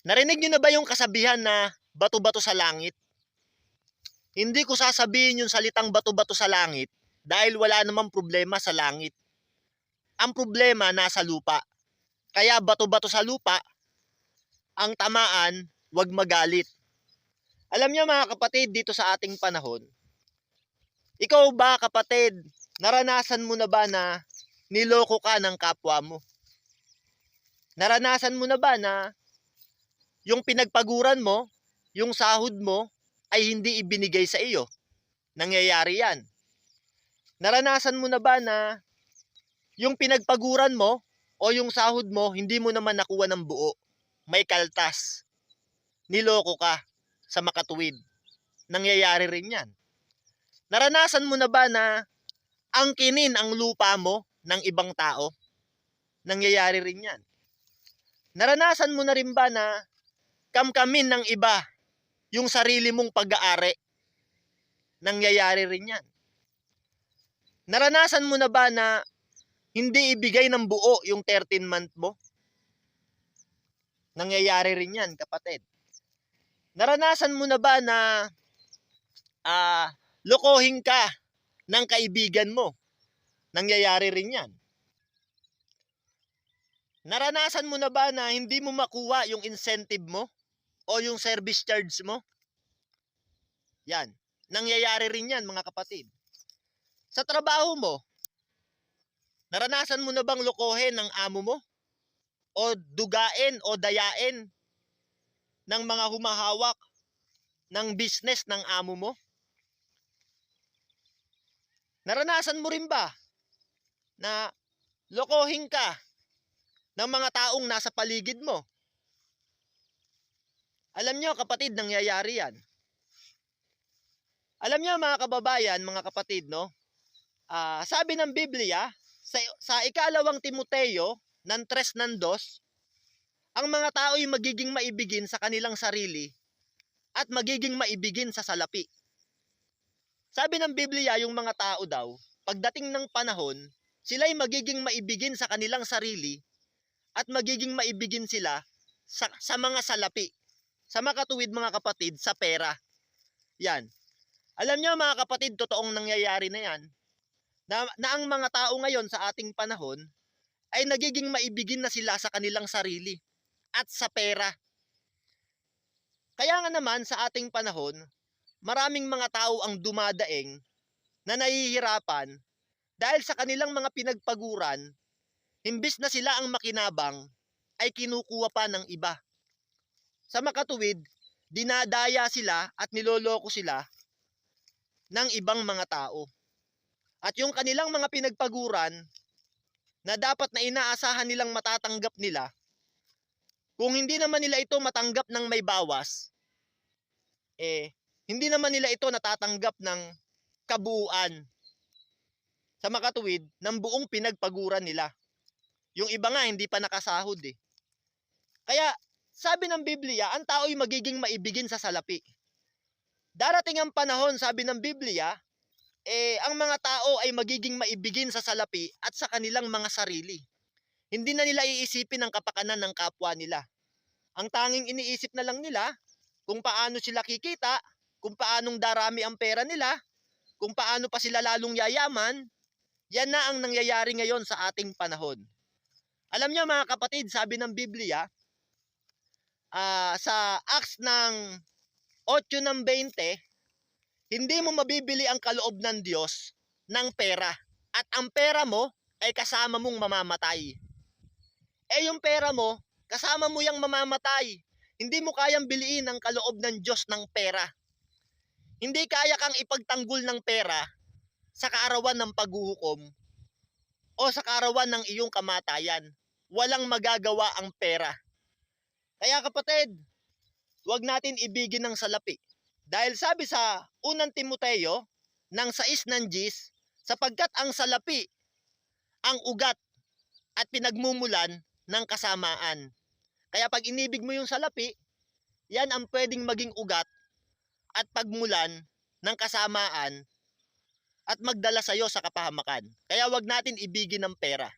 Narinig niyo na ba yung kasabihan na bato-bato sa langit? Hindi ko sasabihin yung salitang bato-bato sa langit dahil wala namang problema sa langit. Ang problema nasa lupa. Kaya bato-bato sa lupa, ang tamaan, wag magalit. Alam niyo mga kapatid, dito sa ating panahon, ikaw ba kapatid, naranasan mo na ba na niloko ka ng kapwa mo? Naranasan mo na ba na yung pinagpaguran mo, yung sahod mo, ay hindi ibinigay sa iyo? Nangyayari yan. Naranasan mo na ba na yung pinagpaguran mo o yung sahod mo, hindi mo naman nakuha ng buo? May kaltas. Niloko ka sa makatuwid. Nangyayari rin yan. Naranasan mo na ba na angkinin ang lupa mo ng ibang tao? Nangyayari rin yan. Naranasan mo na rin ba na kamkamin ng iba yung sarili mong pag-aari? Nangyayari rin yan. Naranasan mo na ba na hindi ibigay ng buo yung 13th month mo? Nangyayari rin yan, kapatid. Naranasan mo na ba na lokohin ka ng kaibigan mo? Nangyayari rin yan. Naranasan mo na ba na hindi mo makuha yung incentive mo o yung service charge mo? Yan. Nangyayari rin yan, mga kapatid. Sa trabaho mo, naranasan mo na bang lokohin ng amo mo? O dugain o dayain ng mga humahawak ng business ng amo mo? Naranasan mo rin ba na lokohin ka ng mga taong nasa paligid mo? Alam nyo kapatid, nangyayari yan. Alam nyo mga kababayan, mga kapatid, no? Sabi ng Biblia, sa ikalawang Timoteo, ng 3 ng 2, ang mga tao ay magiging maibigin sa kanilang sarili at magiging maibigin sa salapi. Sabi ng Biblia, yung mga tao daw, pagdating ng panahon, sila ay magiging maibigin sa kanilang sarili at magiging maibigin sila sa mga salapi. Sa makatuwid mga kapatid, sa pera. Yan. Alam niyo mga kapatid, totoong nangyayari na yan. Na ang mga tao ngayon sa ating panahon ay nagiging maibigin na sila sa kanilang sarili at sa pera. Kaya nga naman sa ating panahon, maraming mga tao ang dumadaing na nahihirapan dahil sa kanilang mga pinagpaguran, imbis na sila ang makinabang, ay kinukuha pa ng iba. Sa makatuwid, dinadaya sila at niloloko sila ng ibang mga tao. At yung kanilang mga pinagpaguran na dapat na inaasahan nilang matatanggap nila, kung hindi naman nila ito matanggap ng may bawas, hindi naman nila ito natatanggap ng kabuuan. Sa makatuwid, ng buong pinagpaguran nila. Yung iba nga hindi pa nakasahod eh. Kaya sabi ng Biblia, ang tao ay magiging maibigin sa salapi. Darating ang panahon, sabi ng Biblia, ang mga tao ay magiging maibigin sa salapi at sa kanilang mga sarili. Hindi na nila iisipin ang kapakanan ng kapwa nila. Ang tanging iniisip na lang nila kung paano sila kikita, kung paanong darami ang pera nila, kung paano pa sila lalong yayaman. Yan na ang nangyayari ngayon sa ating panahon. Alam niyo mga kapatid, sabi ng Biblia, sa Acts ng 8:20, hindi mo mabibili ang kaloob ng Diyos ng pera. At ang pera mo ay kasama mong mamamatay. Yung pera mo, kasama mo yang mamamatay. Hindi mo kayang biliin ang kaloob ng Diyos ng pera. Hindi kaya kang ipagtanggol ng pera sa kaarawan ng paghuhukom o sa kaarawan ng iyong kamatayan. Walang magagawa ang pera. Kaya kapatid, huwag natin ibigin ng salapi. Dahil sabi sa 1 Timoteo ng 6 ng 10, sapagkat ang salapi ang ugat at pinagmumulan ng kasamaan. Kaya pag inibig mo yung salapi, yan ang pwedeng maging ugat at pagmulan ng kasamaan at magdala sa iyo sa kapahamakan. Kaya wag natin ibigin ng pera.